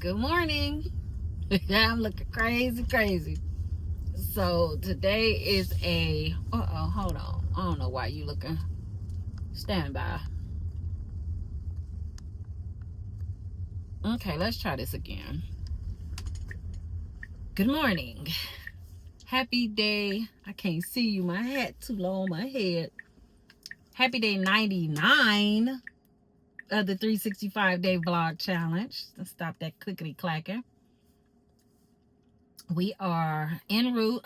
Good morning. I'm looking crazy. So today is hold on. I don't know why you looking. Stand by. Okay, let's try this again. Good morning. Happy day. I can't see you. My hat too low on my head. Happy day 99 of the 365 day vlog challenge. Let's stop that clickety clacking. We are en route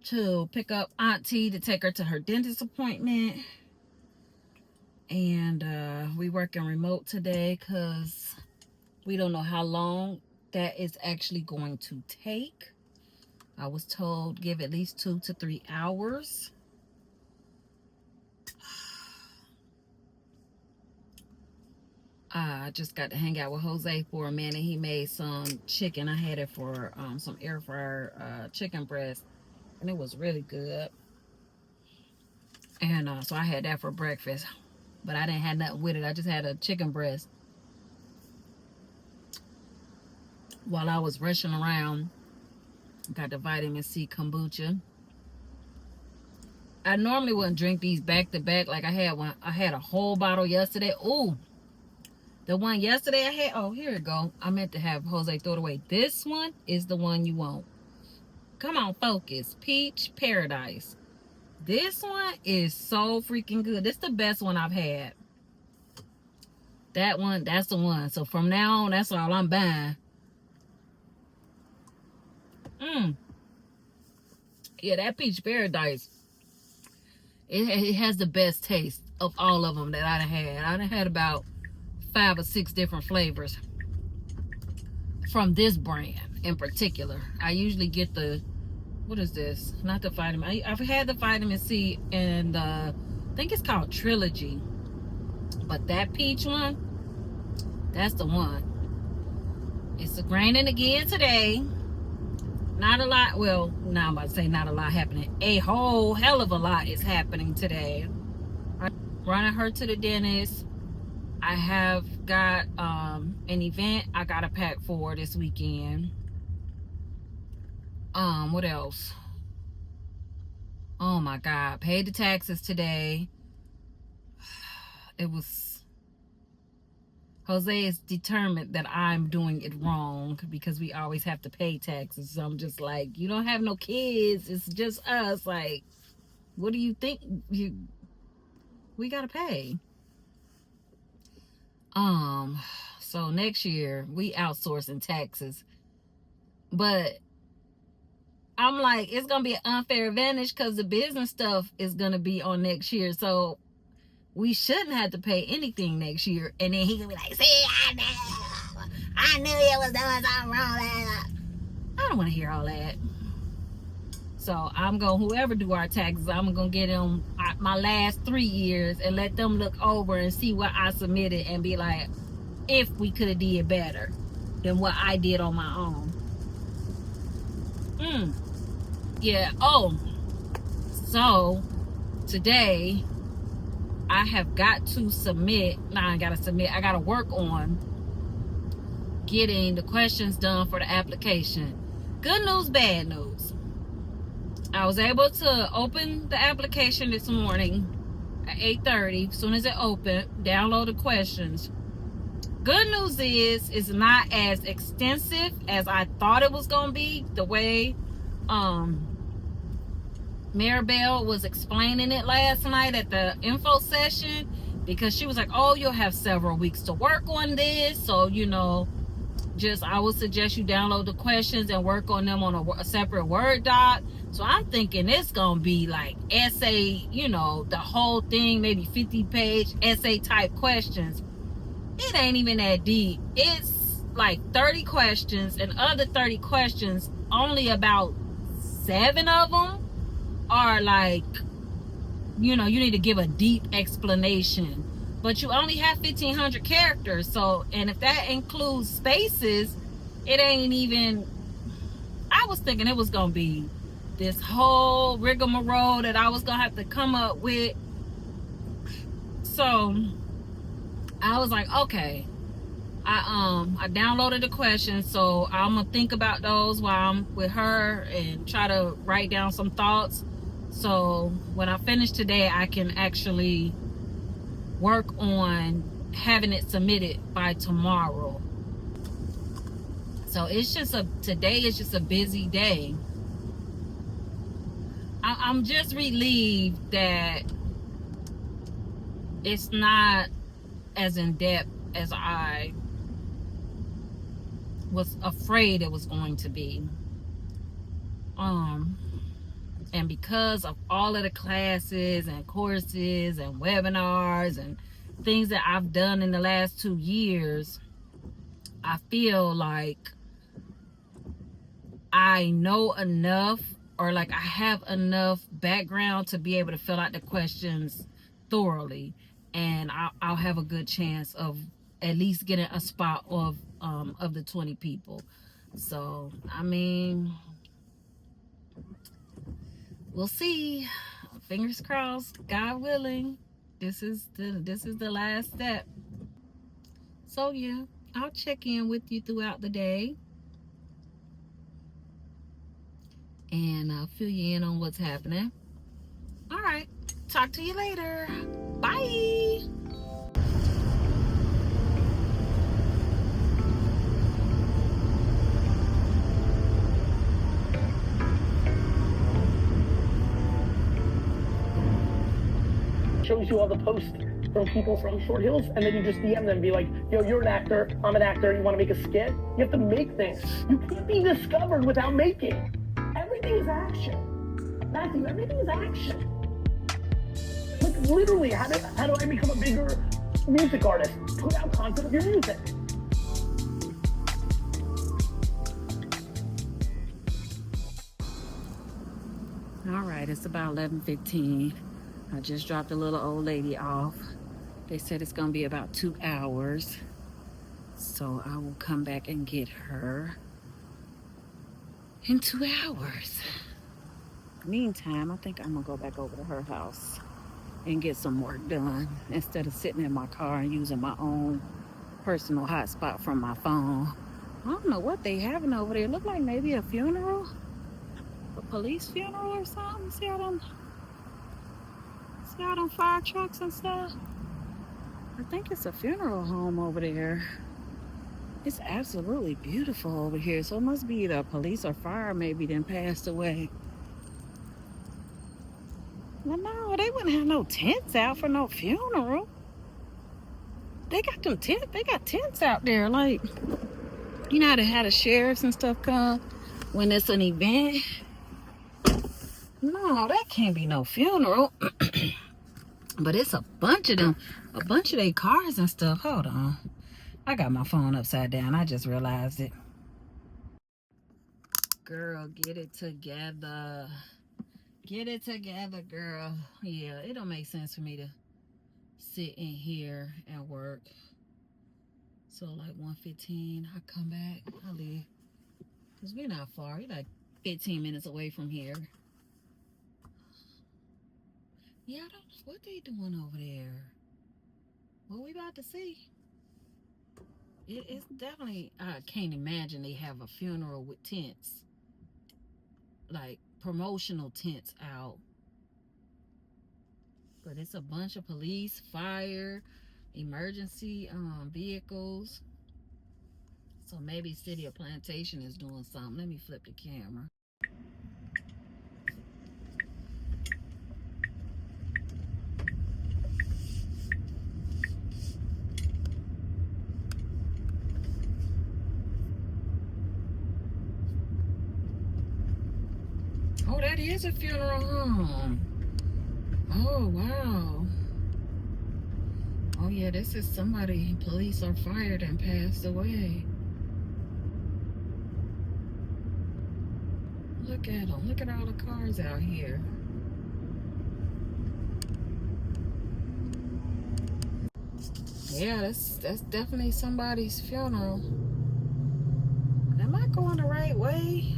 to pick up auntie to take her to her dentist appointment. And we working remote today because we don't know how long that is actually going to take. I was told give at least 2 to 3 hours. I just got to hang out with Jose for a minute. He made some chicken. I had it for some air fryer chicken breast, and it was really good. And so I had that for breakfast, but I didn't have nothing with it. I just had a chicken breast. While I was rushing around, got the vitamin C kombucha. I normally wouldn't drink these back to back like I had one. I had a whole bottle yesterday. Ooh, the one yesterday I had. Oh, here it go. I meant to have Jose throw it away. This one is the one you want. Come on, focus. Peach Paradise. This one is so freaking good. This is the best one I've had. That one, that's the one. So from now on, that's all I'm buying. Yeah, that Peach Paradise. It has the best taste of all of them that I had. I had about 5 or 6 different flavors from this brand in particular. I usually get the, what is this? Not the vitamin. I've had the vitamin C and I think it's called Trilogy. But that peach one, that's the one. It's raining again today. Not a lot. Well, now I'm about to say not a lot happening. A whole hell of a lot is happening today. I'm running her to the dentist. I have got an event I got to pack for this weekend. What else? Oh my God. Paid the taxes today. It was... Jose is determined that I'm doing it wrong because we always have to pay taxes. So I'm just like, you don't have no kids. It's just us. Like, what do you think we got to pay? So next year we outsourcing taxes. But I'm like, it's going to be an unfair advantage because the business stuff is going to be on next year. So we shouldn't have to pay anything next year. And then he can be like, see, I knew you was doing something wrong. I don't want to hear all that. So I'm going to, whoever do our taxes, I'm going to get them my last 3 years and let them look over and see what I submitted and be like, if we could have did better than what I did on my own. Yeah. Oh, so today I have got to submit. I got to work on getting the questions done for the application. Good news, bad news. I was able to open the application this morning at 8:30. As soon as it opened, download the questions. Good news is it's not as extensive as I thought it was going to be. The way Maribel was explaining it last night at the info session, because she was like, oh, you'll have several weeks to work on this. So, I would suggest you download the questions and work on them on a separate Word doc. So I'm thinking it's going to be like essay, the whole thing, maybe 50-page essay type questions. It ain't even that deep. It's like 30 questions, and other 30 questions, only about 7 of them are like, you need to give a deep explanation, but you only have 1,500 characters. So, and if that includes spaces, it ain't even, I was thinking it was going to be this whole rigmarole that I was going to have to come up with. So I was like, okay, I downloaded the questions, so I'm gonna think about those while I'm with her and try to write down some thoughts. So when I finish today, I can actually work on having it submitted by tomorrow. So it's just today is just a busy day. I'm just relieved that it's not as in depth as I was afraid it was going to be. And because of all of the classes and courses and webinars and things that I've done in the last 2 years, I feel like I know enough, or like I have enough background to be able to fill out the questions thoroughly, and I'll have a good chance of at least getting a spot of the 20 people. So I mean, we'll see. Fingers crossed, God willing. This is the last step. So yeah, I'll check in with you throughout the day and I'll fill you in on what's happening. All right, talk to you later. Bye. Shows you all the posts from people from Short Hills, and then you just DM them and be like, yo, you're an actor, I'm an actor, you want to make a skit? You have to make things. You can't be discovered without making. Everything is action. Matthew, everything is action. Like literally, how do I become a bigger music artist? Put out content of your music. All right, it's about 11:15. I just dropped a little old lady off. They said it's gonna be about 2 hours. So I will come back and get her in 2 hours. Meantime, I think I'm gonna go back over to her house and get some work done instead of sitting in my car and using my own personal hotspot from my phone. I don't know what they having over there. It look like maybe a funeral, a police funeral or something. See all them fire trucks and stuff. I think it's a funeral home over there. It's absolutely beautiful over here. So it must be either police or fire maybe then passed away. Well, no, they wouldn't have no tents out for no funeral. They got them tents. They got tents out there. Like, you know how they had the sheriffs and stuff come when it's an event? No, that can't be no funeral. But it's a bunch of them, a bunch of their cars and stuff. Hold on. I got my phone upside down. I just realized it. Girl, get it together. Get it together, girl. Yeah, it don't make sense for me to sit in here and work. So like 1:15, I come back, I leave. Because we're not far. We're like 15 minutes away from here. Yeah, I don't know what they doing over there. What we about to see? It's definitely, I can't imagine they have a funeral with tents. Like promotional tents out. But it's a bunch of police, fire, emergency vehicles. So maybe City of Plantation is doing something. Let me flip the camera. Oh, that is a funeral home. Oh, wow. Oh, yeah, this is somebody, police or fire, and passed away. Look at them. Look at all the cars out here. Yeah, that's definitely somebody's funeral. Am I going the right way?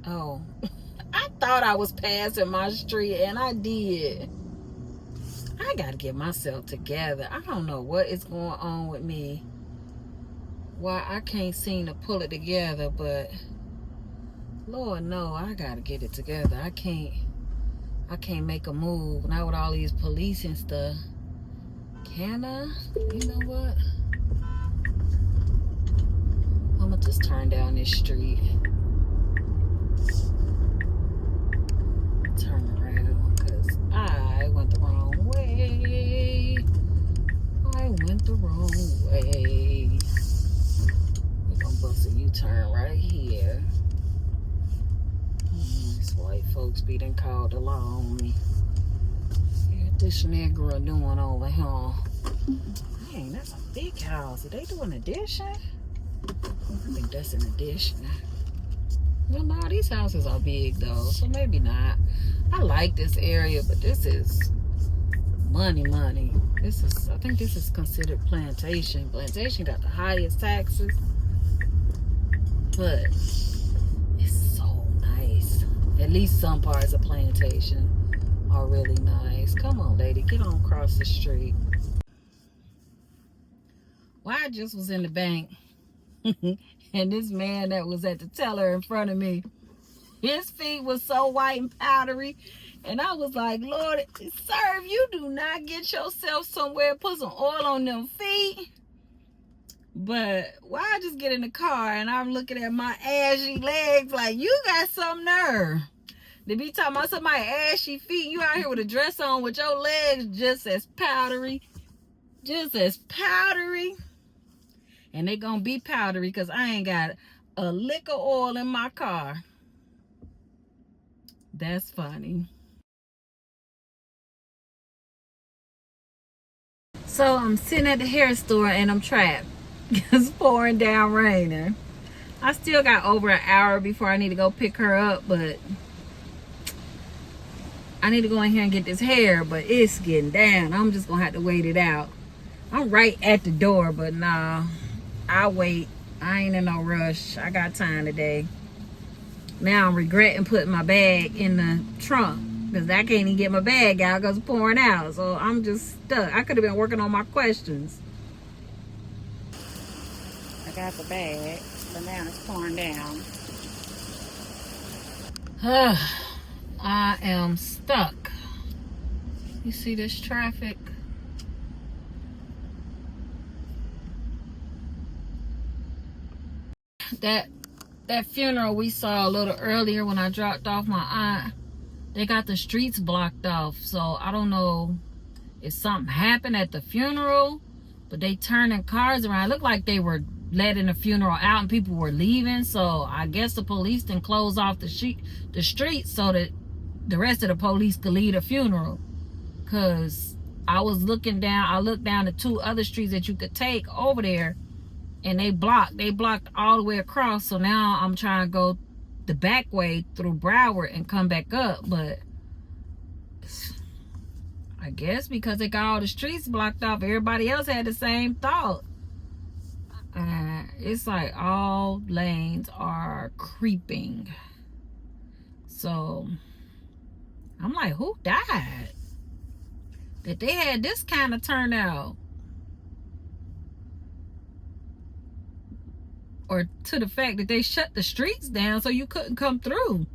Oh, I thought I was passing my street, and I did. I gotta get myself together. I don't know what is going on with me. Why I can't seem to pull it together, but Lord no, I gotta get it together. I can't make a move. Not with all these police and stuff. Can I? You know what? I'm gonna just turn down this street. Turn around, because I went the wrong way. I went the wrong way. We're gonna bust a U-turn right here. These white folks be done called along me. What this Negro doing over here? Dang, that's a big house. Are they doing addition? I think that's an addition. Well, no, these houses are big though, so maybe not. I like this area, but this is money. I think this is considered plantation. Plantation got the highest taxes, but it's so nice. At least some parts of plantation are really nice. Come on, lady, get on across the street. Well, I just was in the bank and this man that was at the teller in front of me, his feet was so white and powdery. And I was like, Lord, sir, if you do not get yourself somewhere, put some oil on them feet. But why I just get in the car and I'm looking at my ashy legs like, you got some nerve. They be talking about somebody ashy feet. You out here with a dress on with your legs just as powdery. Just as powdery. And they gonna be powdery because I ain't got a lick of oil in my car. That's funny. So I'm sitting at the hair store and I'm trapped. It's pouring down raining. I still got over an hour before I need to go pick her up, but I need to go in here and get this hair, but it's getting down. I'm just gonna have to wait it out. I'm right at the door, but nah, I'll wait. I ain't in no rush. I got time today. Now I'm regretting putting my bag in the trunk because I can't even get my bag out because it's pouring out. So I'm just stuck. I could have been working on my questions. I got the bag, but now it's pouring down. I am stuck. You see this traffic? That funeral we saw a little earlier when I dropped off my aunt, they got the streets blocked off. So I don't know if something happened at the funeral, but they turning cars around. It looked like they were letting the funeral out and people were leaving. So I guess the police didn't close off the street so that the rest of the police could leave the funeral. Cause I looked down the two other streets that you could take over there, and they blocked all the way across. So now I'm trying to go the back way through Broward and come back up. But I guess because they got all the streets blocked off, everybody else had the same thought. It's like all lanes are creeping. So I'm like, who died that they had this kind of turnout? Or to the fact that they shut the streets down so you couldn't come through.